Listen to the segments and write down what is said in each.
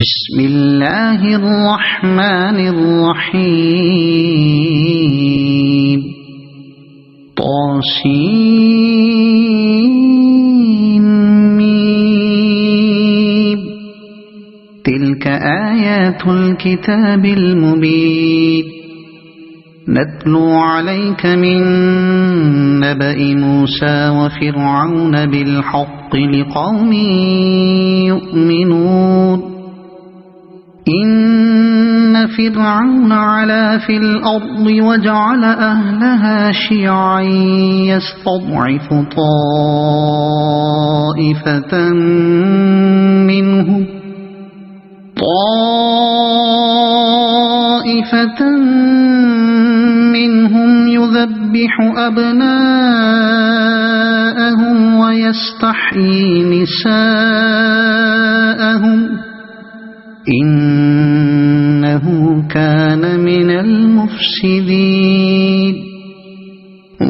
بسم الله الرحمن الرحيم طاسين ميم. تلك آيات الكتاب المبين نتلو عليك من نبأ موسى وفرعون بالحق لقوم يؤمنون. إن فرعون علا في الأرض وجعل أهلها شيعا يستضعف طائفة منهم يذبح أبناءهم ويستحيي نساءهم إنه كان من المفسدين.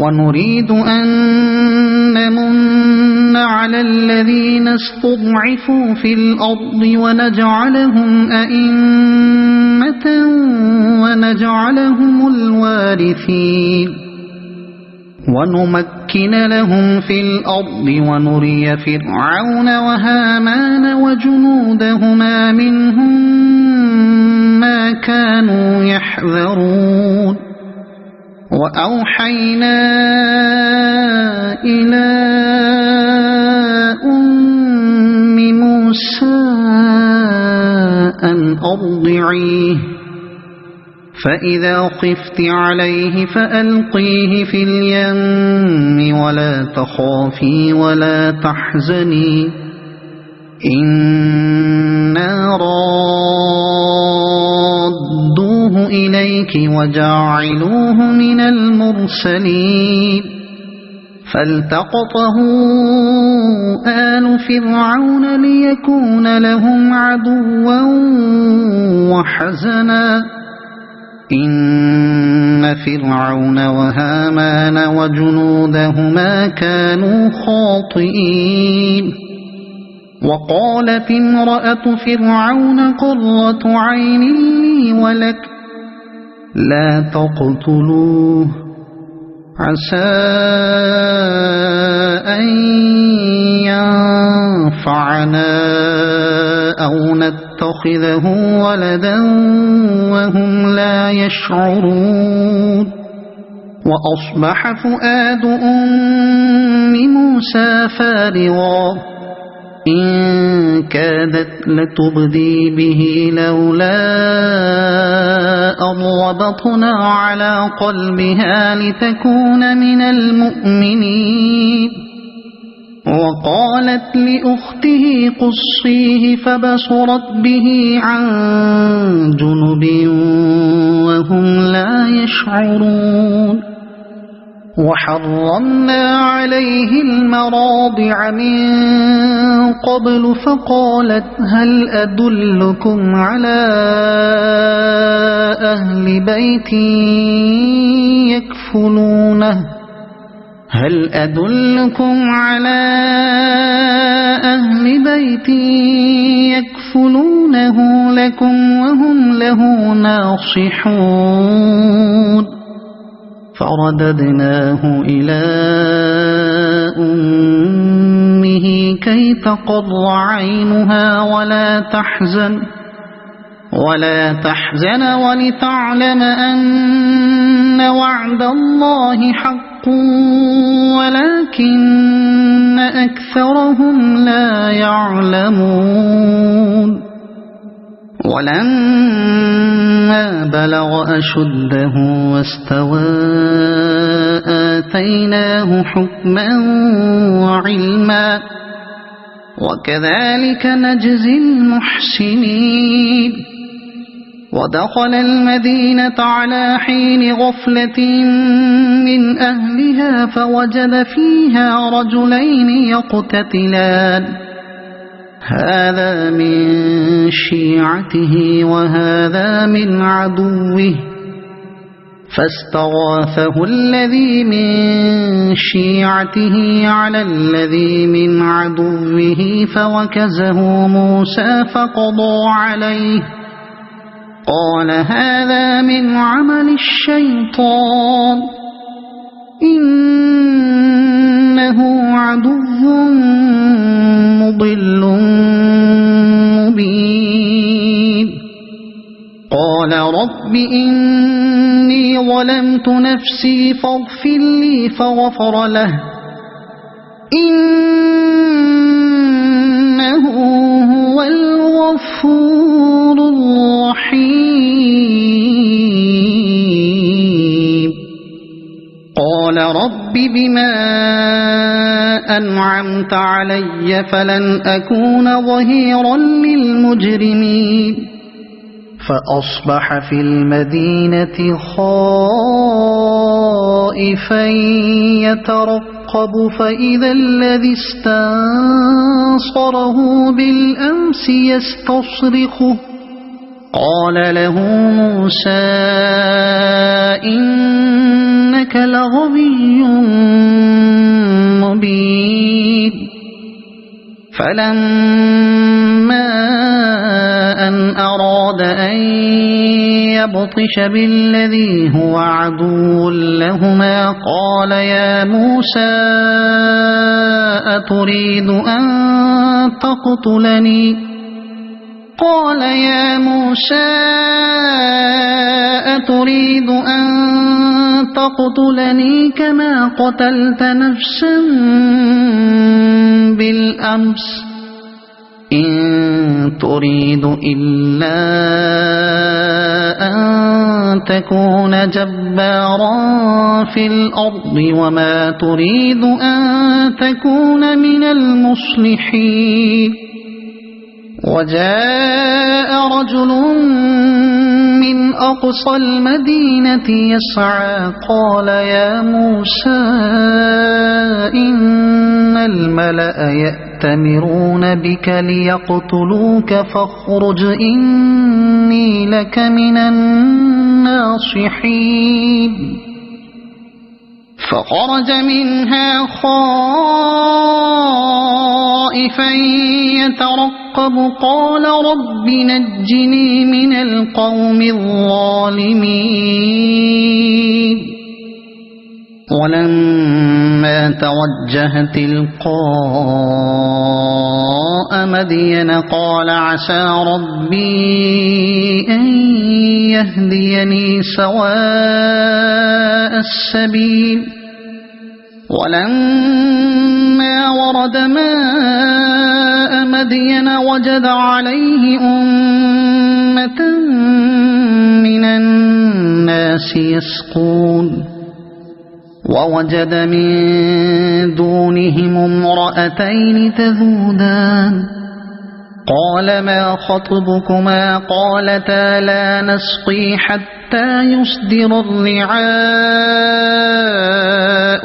ونريد أن نمن على الذين استضعفوا في الأرض ونجعلهم أئمة ونجعلهم الوارثين ونمكن لهم في الأرض ونري فرعون وهامان وجنودهما منهم ما كانوا يحذرون. وأوحينا إلى أم موسى أن أرضعيه فإذا خفت عليه فألقيه في اليم ولا تخافي ولا تحزني إنا رادوه إليك وجاعلوه من المرسلين. فالتقطه آل فرعون ليكون لهم عدوا وحزنا إن فرعون وهامان وجنودهما كانوا خاطئين. وقالت امرأة فرعون قرة عين لي ولك لا تقتلوه عسى أن ينفعنا أو نتخذه ولدا وهم لا يشعرون. وأصبح فؤاد أم موسى فارغا إن كادت لتبدي به لولا أن ربطنا على قلبها لتكون من المؤمنين. وقالت لأخته قصيه فبصرت به عن جنب وهم لا يشعرون. وحرمنا عليه المراضع من قبل فقالت هل أدلكم على أهل بيت يكفلونه لكم وهم له ناصحون. فرددناه إلى أمه كي تقر عينها ولا تحزن ولتعلم أن وعد الله حق ولكن أكثرهم لا يعلمون. ولما بلغ أشده واستوى آتيناه حكما وعلما وكذلك نجزي المحسنين. ودخل المدينة على حين غفلة من أهلها فوجد فيها رجلين يقتتلان هذا من شيعته وهذا من عدوه فاستغاثه الذي من شيعته على الذي من عدوه فوكزه موسى فقضى عليه قال هذا من عمل الشيطان إنه عدو مضل مبين قال رب إني ظلمت نفسي فاغفر لي فغفر له إنه هو الغفور الرحيم قال رب بما أنعمت علي فلن أكون ظهيرا للمجرمين فأصبح في المدينة خائفا يترقب فإذا الذي استنصره بالأمس يستصرخه قال له موسى إنك لغوي مبين فلما أن أراد أن يبطش بالذي هو عدو لهما قال يا موسى أتريد أن تقتلني كما قتلت نفسا بالأمس إن تريد إلا أن تكون جبارا في الأرض وما تريد أن تكون من المصلحين وجاء رجل من أقصى المدينة يسعى قال يا موسى إن الملأ يأتمرون بك ليقتلوك فاخرج إني لك من الناصحين فخرج منها خائفا يترقب قال رب نجني من القوم الظالمين ولما توجه تلقاء مدين قال عسى ربي أن يهديني سواء السبيل ولما ورد ماء مدين وجد عليه أمة من الناس يسقون ووجد من دونهم امرأتين تذودان قال ما خطبكما قالتا لا نسقي حتى يصدر الرعاء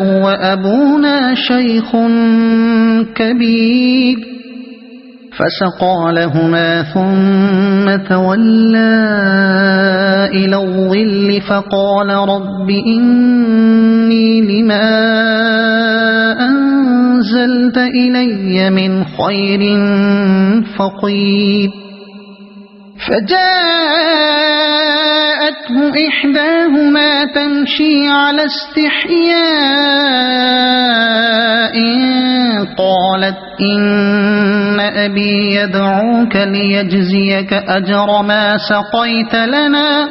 وأبونا شيخ كبير فسقى لهما ثم تولى إلى الظل فقال رب إني لما أنزلت إلي من خير فقير فجاءته إحداهما تمشي على استحياء قالت إن أبي يدعوك ليجزيك أجر ما سقيت لنا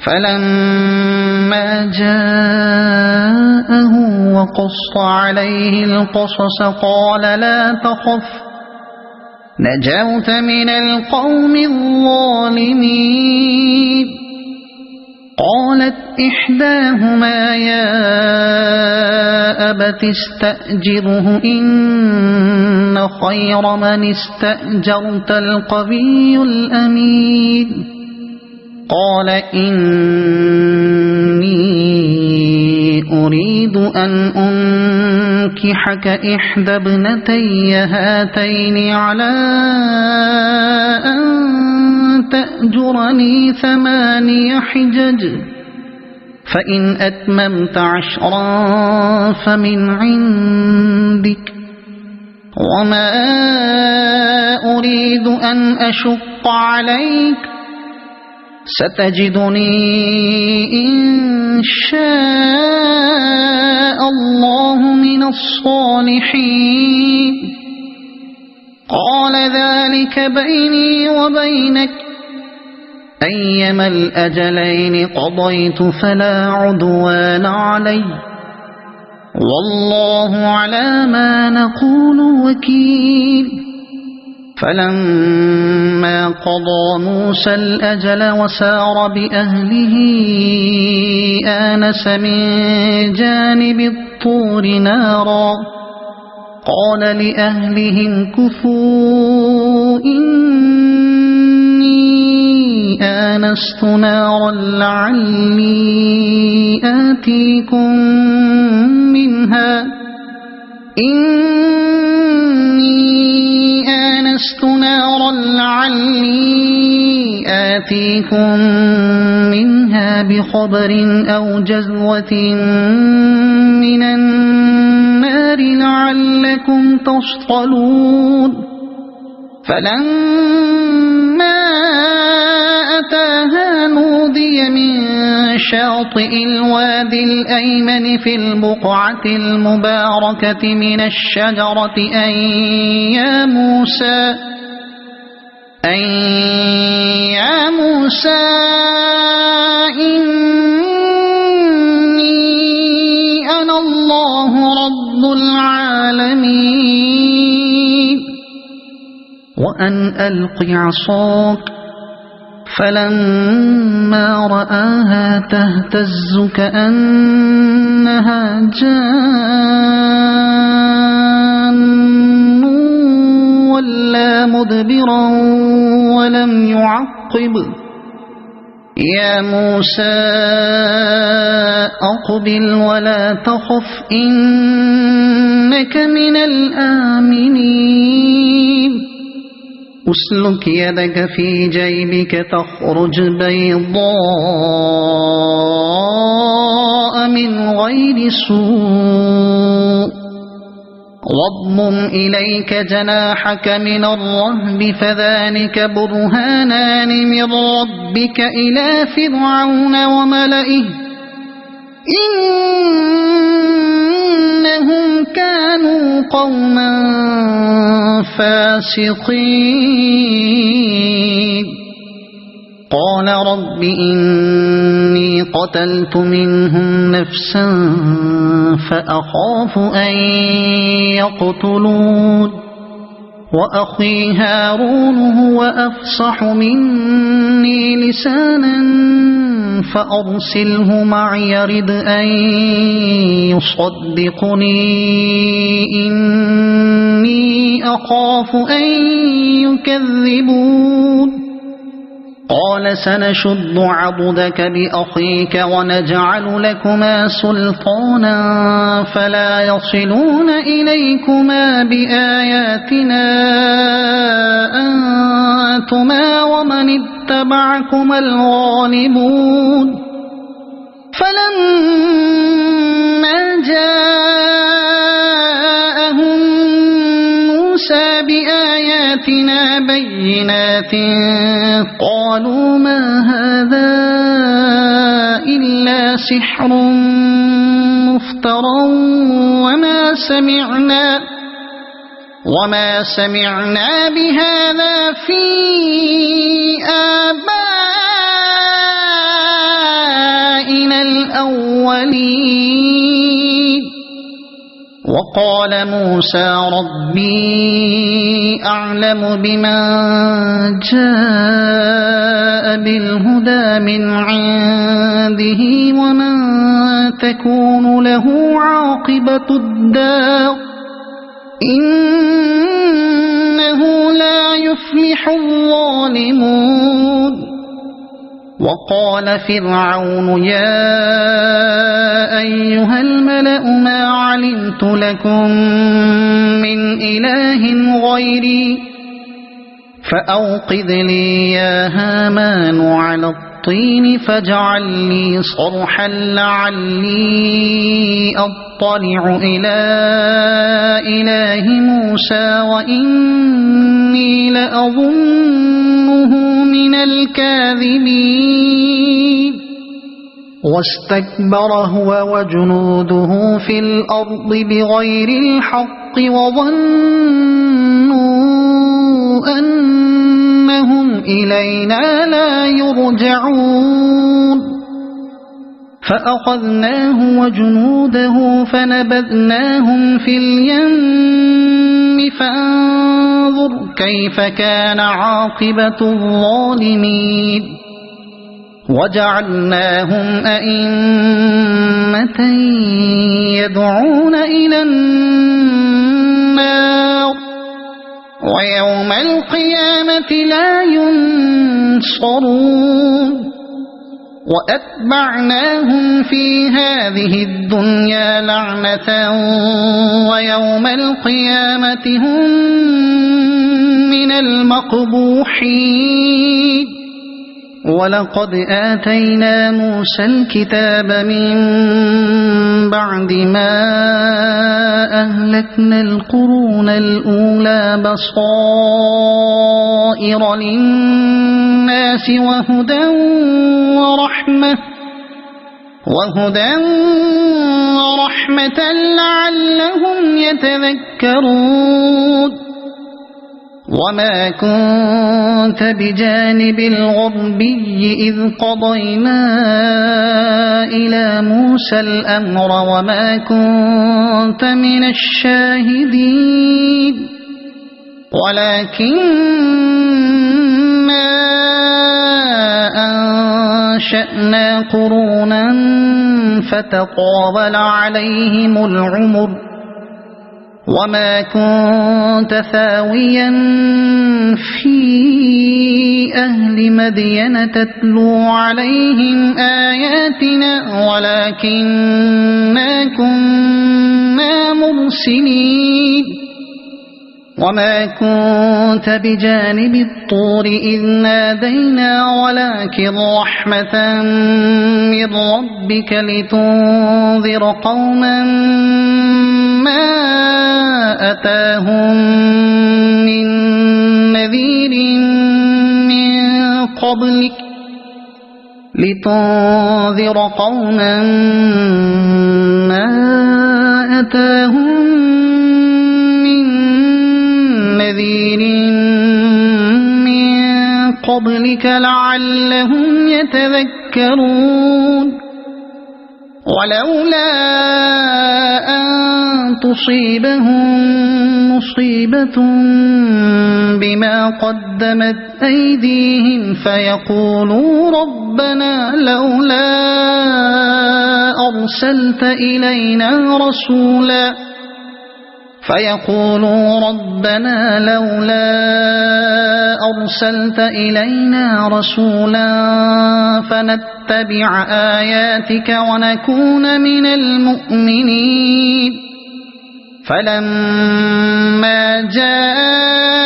فلما جاءه وقص عليه القصص قال لا تخف نجوت من القوم الظالمين قالت إحداهما يا أبت استأجره إن خير من استأجرت القوي الأمين قال إني أريد أن أنكحك إحدى ابنتي هاتين على أن تأجرني 8 حجج فإن أتممت 10 فمن عندك وما أريد أن أشق عليك ستجدني إن شاء الله من الصالحين قال ذلك بيني وبينك أيما الأجلين قضيت فلا عدوان علي والله على ما نقول وكيل فلما قضى موسى الأجل وسار بأهله آنس من جانب الطور نارا قال لأهلهم كثوا إني آنست نارا لعلي آتيكم منها بخبر أو جذوة من النار لعلكم تصطلون فلما أتاها نودي من شاطئ الوادي الأيمن في البقعة المباركة من الشجرة أن يا موسى إني أنا الله رب العالمين وأن ألق عصاك فلما رآها تهتز كأنها جان ولا مدبرا ولم يعقب يا موسى أقبل ولا تخف إنك من الآمنين أسلك يدك في جيبك تخرج بيضاء من غير سوء واضمم إليك جناحك من الرهب فذلك برهانان من ربك إلى فرعون وملئه إنهم كانوا قوما فاسقين قال رب إني قتلت منهم نفسا فأخاف أن يقتلون وأخي هارون هو أفصح مني لسانا فأرسله معي يرد أن يصدقني إني أخاف أن يكذبون قال سنشد عضدك بأخيك ونجعل لكما سلطانا فلا يصلون إليكما بآياتنا أنتما ومن اتبعكما الغالبون فلما جاءهم موسى بآياتنا بينات قالوا ما هذا إلا سحر مفترى وما سمعنا بهذا في آبائنا الأولين وقال موسى ربي أعلم بمن جاء بالهدى من عنده ومن تكون له عاقبة الدار إنه لا يفلح الظالمون وقال فرعون يا أيها الملأ ما علمت لكم من إله غيري فأوقذ لي يا هامان على الطين الطين فاجعل لي صرحا لعلي أطلع إلى إله موسى وإني لأظنه من الكاذبين واستكبر هو وجنوده في الأرض بغير الحق وظنوا أنهم إلينا لا يرجعون فأخذناه وجنوده فنبذناهم في اليم فانظر كيف كان عاقبة الظالمين وجعلناهم أئمة يدعون إلى النار ويوم القيامة لا ينصرون وأتبعناهم في هذه الدنيا لعنة ويوم القيامة هم من المقبوحين ولقد آتينا موسى الكتاب من بعد ما أهلكنا القرون الأولى بصائر للناس وهدى ورحمة لعلهم يتذكرون وما كنت بجانب الغربي إذ قضينا إلى موسى الأمر وما كنت من الشاهدين ولكننا أنشأنا قرونا فتطاول عليهم العمر وما كنت ثاويا في أهل مدين تتلو عليهم آياتنا ولكننا كنا مرسلين وما كنت بجانب الطور إذ نادينا ولكن رحمة من ربك لتنذر قوما ما أتاهم من نذير من قبلك لتنذر قوما ما أتاهم من نذير من قبلك لعلهم يتذكرون ولولا أن تصيبهم مصيبة بما قدمت أيديهم فيقولوا ربنا لولا أرسلت إلينا رسولا فنتبع آياتك ونكون من المؤمنين فلما جاءهم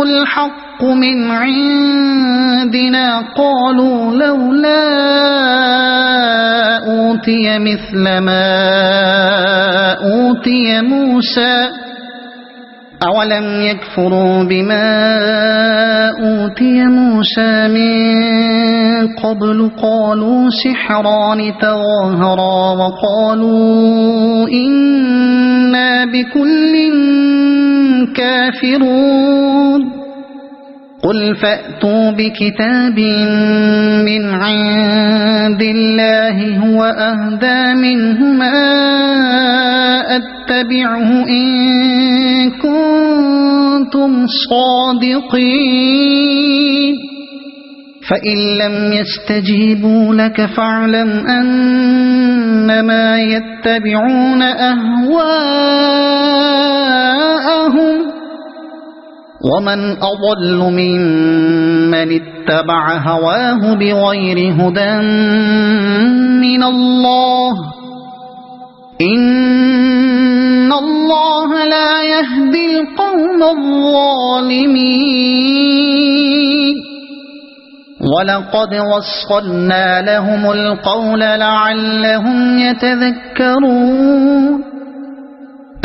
الحق من عندنا قالوا لولا أوتي مثل ما أوتي موسى أولم يكفروا بما أوتي موسى من قبل قالوا سحران تظاهرا وقالوا إنا بكل كافرون قل فأتوا بكتاب من عند الله هو أهدى منهما أتبعه إن كنتم صادقين فإن لم يستجيبوا لك فاعلم أنما يتبعون أهواءهم ومن أضل ممن اتبع هواه بغير هدى من الله إن الله لا يهدي القوم الظالمين ولقد وصلنا لهم القول لعلهم يتذكرون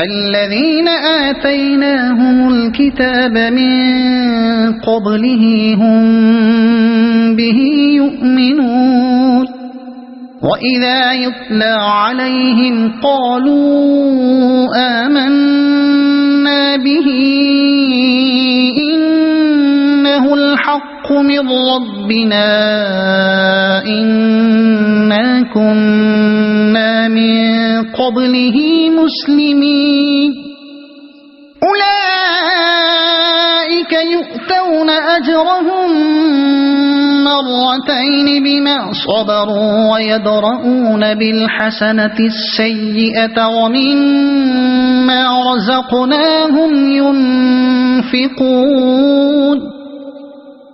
الذين آتيناهم الكتاب من قبله هم به يؤمنون وإذا يتلى عليهم قالوا آمنا به إنه الحق من ربنا إنا كنا من قبله مسلمين أولئك يؤتون أجرهم مرتين بما صبروا ويدرؤون بالحسنة السيئة ومما رزقناهم ينفقون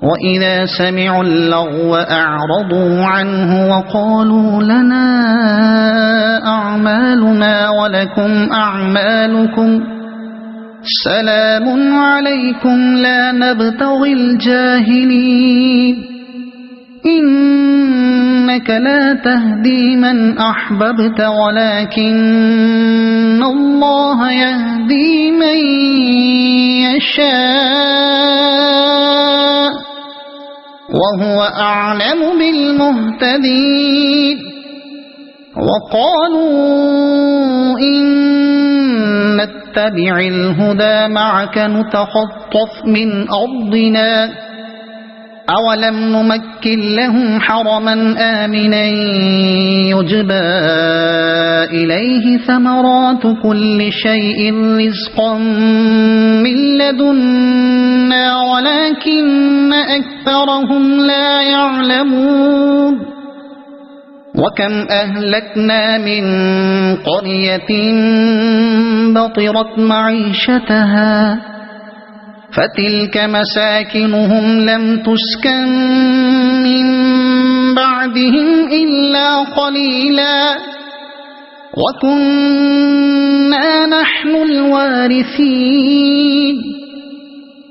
وإذا سمعوا اللغو أعرضوا عنه وقالوا لنا أعمالنا ولكم أعمالكم سلام عليكم لا نبتغي الجاهلين إنك لا تهدي من أحببت ولكن الله يهدي من يشاء وهو أعلم بالمهتدين وقالوا إن نتبع الهدى معك نتخطف من أرضنا أولم نمكن لهم حرما آمنا يجبى إليه ثمرات كل شيء رزقا من لدنا ولكن أكثرهم لا يعلمون وكم أهلكنا من قرية بطرت معيشتها فتلك مساكنهم لم تسكن من بعدهم إلا قليلا وكنا نحن الوارثين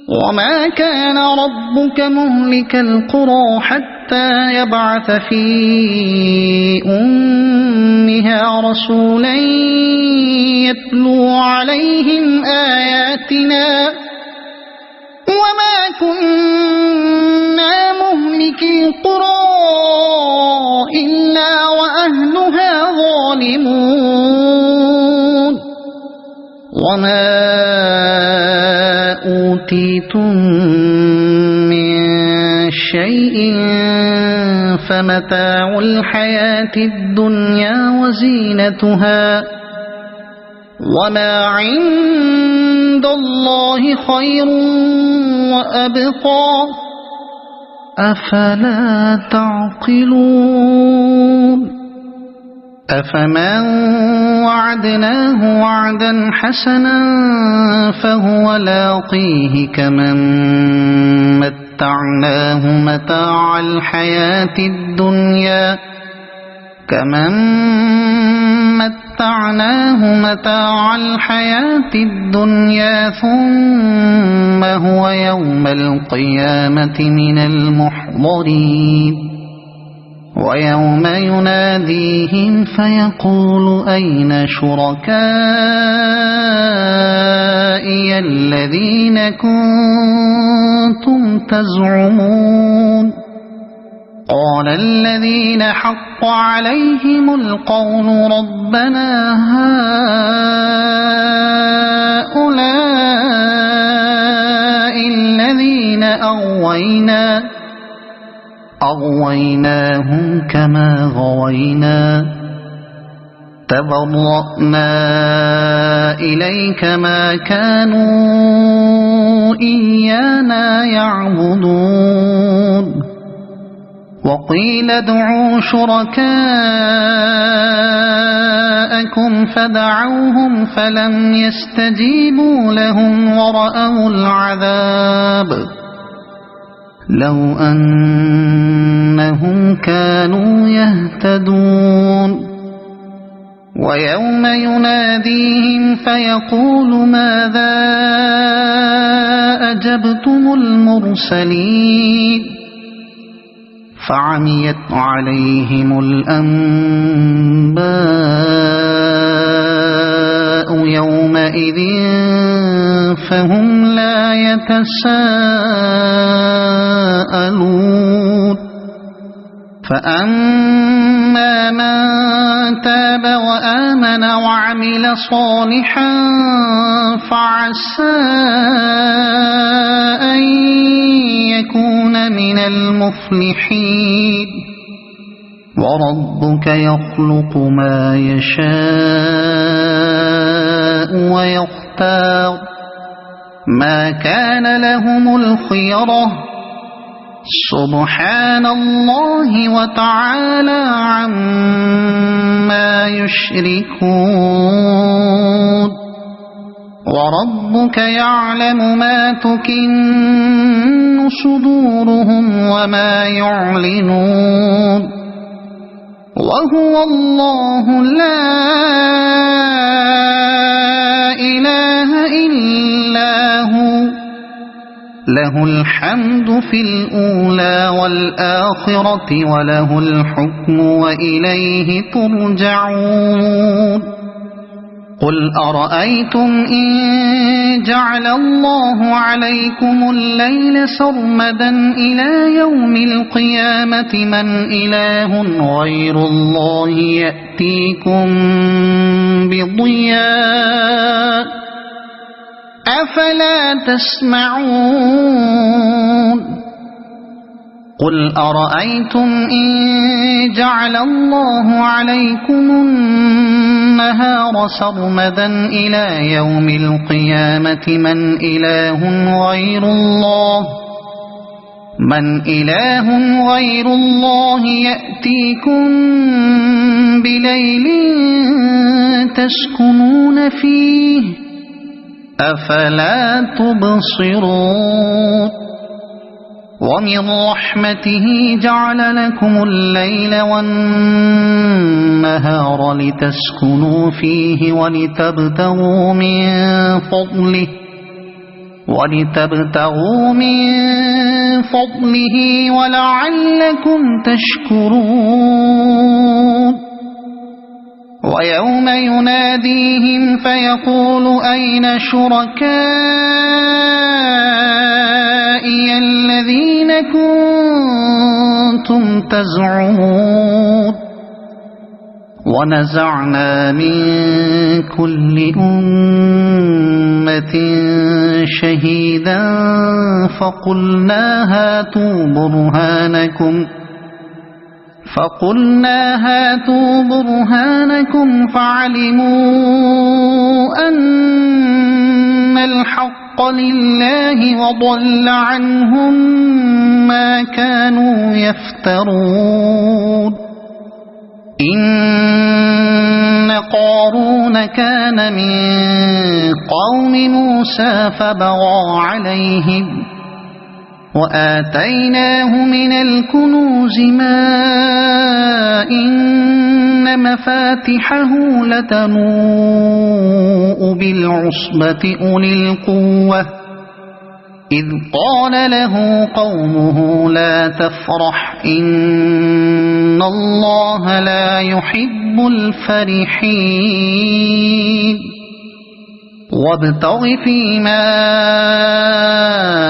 وما كان ربك مهلك القرى حتى يبعث في أمها رسولا يتلو عليهم آياتنا وما كنا مهلك القرى إلا وأهلها ظالمون وما أوتيتم من شيء فمتاع الحياة الدنيا وزينتها وما عند الله خير وأبقى أفلا تعقلون أفمن وعدناه وعدا حسنا فهو لاقيه كمن متعناه متاع الحياة الدنيا ثم هو يوم القيامة من المحضرين ويوم يناديهم فيقول أين شركائي الذين كنتم تزعمون قال الذين حق عليهم القول ربنا هؤلاء الذين أغويناهم كما غوينا تبرأنا إليك ما كانوا إيانا يعبدون وقيل ادعوا شركاءكم فدعوهم فلم يستجيبوا لهم ورأوا العذاب لو أنهم كانوا يهتدون ويوم يناديهم فيقول ماذا أجبتم المرسلين فعميت عليهم الأنباء يومئذ فهم لا يتساءلون فأما من تاب وآمن وعمل صالحا فعسى أن يكون من المفلحين وربك يخلق ما يشاء ويختار ما كان لهم الخيرة سبحان الله وتعالى عما يشركون وربك يعلم ما تكن صدورهم وما يعلنون وهو الله لا إله إلا هو له الحمد في الأولى والآخرة وله الحكم وإليه ترجعون قل أرأيتم إن جعل الله عليكم الليل سرمدا إلى يوم القيامة من إله غير الله يأتيكم بضياء أفلا تسمعون قل أرأيتم إن جعل الله عليكم النهار سرمدا إلى يوم القيامة من إله غير الله يأتيكم بليل تسكنون فيه أفلا تبصرون ومن رحمته جعل لكم الليل والنهار لتسكنوا فيه ولتبتغوا من فضله ولعلكم تشكرون ويوم يناديهم فيقول أين شركائي الذين كنتم تزعمون ونزعنا من كل أمة شهيدا فقلنا هاتوا برهانكم فعلموا أن الحق لله وضل عنهم ما كانوا يفترون إن قارون كان من قوم موسى فبغى عليهم وآتيناه من الكنوز ما إن مفاتحه لتنوء بالعصبة أولي القوة إذ قال له قومه لا تفرح إن الله لا يحب الفرحين وابتغ فيما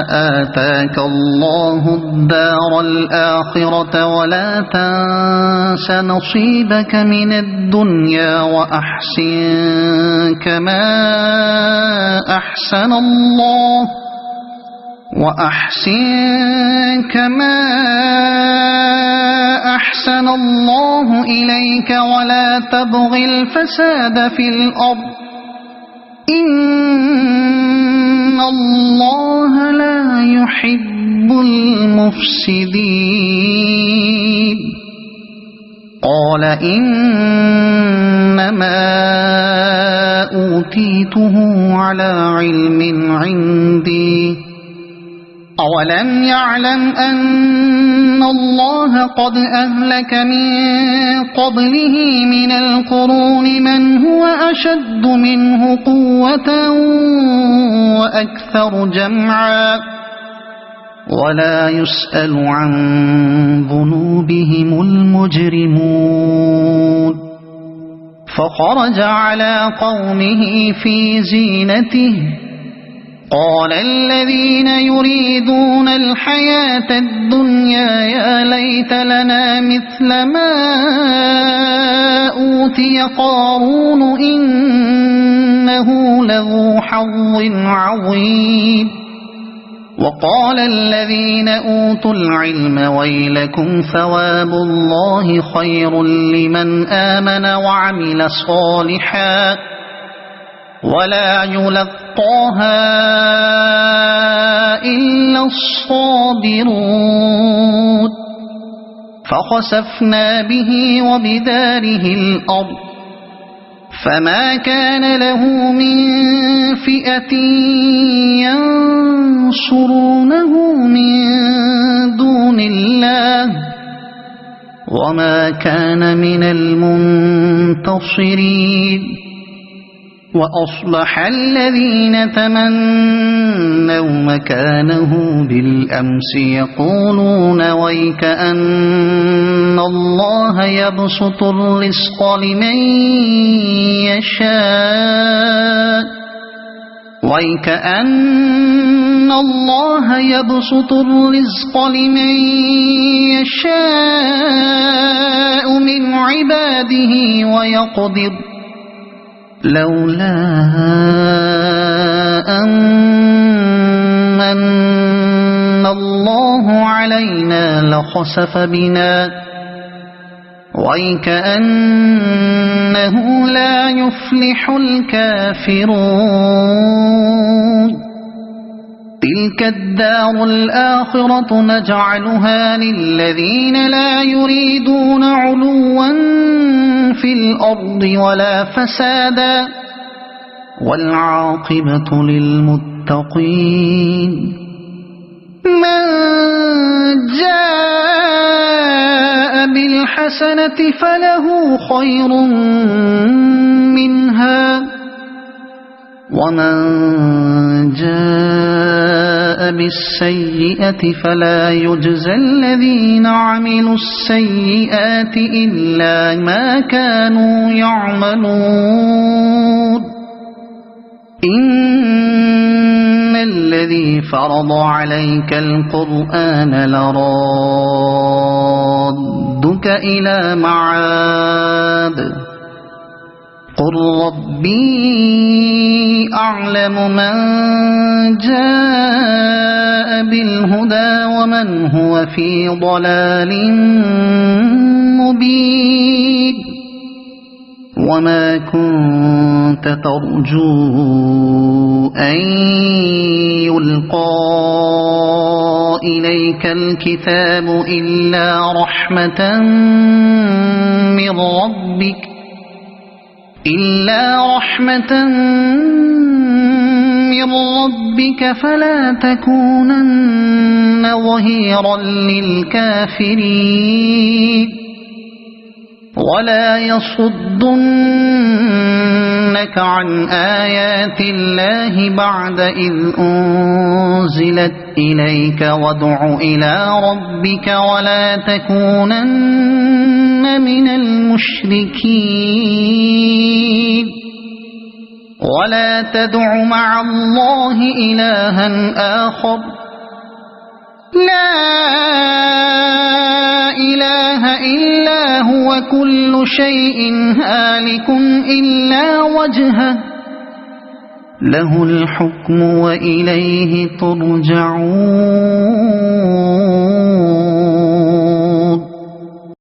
آتاك الله الدار الآخرة ولا تنس نصيبك من الدنيا وأحسن كما أحسن الله إليك ولا تبغ الفساد في الأرض إن الله لا يحب المفسدين قال إنما أوتيته على علم عندي أولم يعلم أن الله قد أهلك من قبله من القرون من هو أشد منه قوة وأكثر جمعا ولا يسأل عن ذنوبهم المجرمون فخرج على قومه في زينته قال الذين يريدون الحياة الدنيا يا ليت لنا مثل ما أوتي قارون إنه لذو حظ عظيم وقال الذين أوتوا العلم ويلكم ثواب الله خير لمن آمن وعمل صالحا ولا يلقاها إلا الصابرون فخسفنا به وبداره الأرض فما كان له من فئة ينصرونه من دون الله وما كان من المنتصرين وأصبح الذين تمنوا مكانه بالأمس يقولون ويكأن الله يبسط الرزق لمن يشاء ويكأن الله يبسط الرزق لمن يشاء من عباده ويقدر لولا أن الله علينا لخسف بنا ويكأنه لا يفلح الكافرون تلك الدار الآخرة نجعلها للذين لا يريدون علوا في الأرض ولا فسادا والعاقبة للمتقين من جاء بالحسنة فله خير منها ومن جاء بالسيئة فلا يجزى الذين عملوا السيئات إلا ما كانوا يعملون إن الذي فرض عليك القرآن لرادك إلى معاد قل ربي أعلم من جاء بالهدى ومن هو في ضلال مبين وما كنت ترجو أن يلقى إليك الكتاب إلا رحمة من ربك فلا تكونن ظهيرا للكافرين ولا يصدنك عن آيات الله بعد إذ أنزلت إليك وادع إلى ربك ولا تكونن من المشركين ولا تدع مع الله إلها آخر لا إله إلا هو كل شيء هالك إلا وجهه له الحكم وإليه ترجعون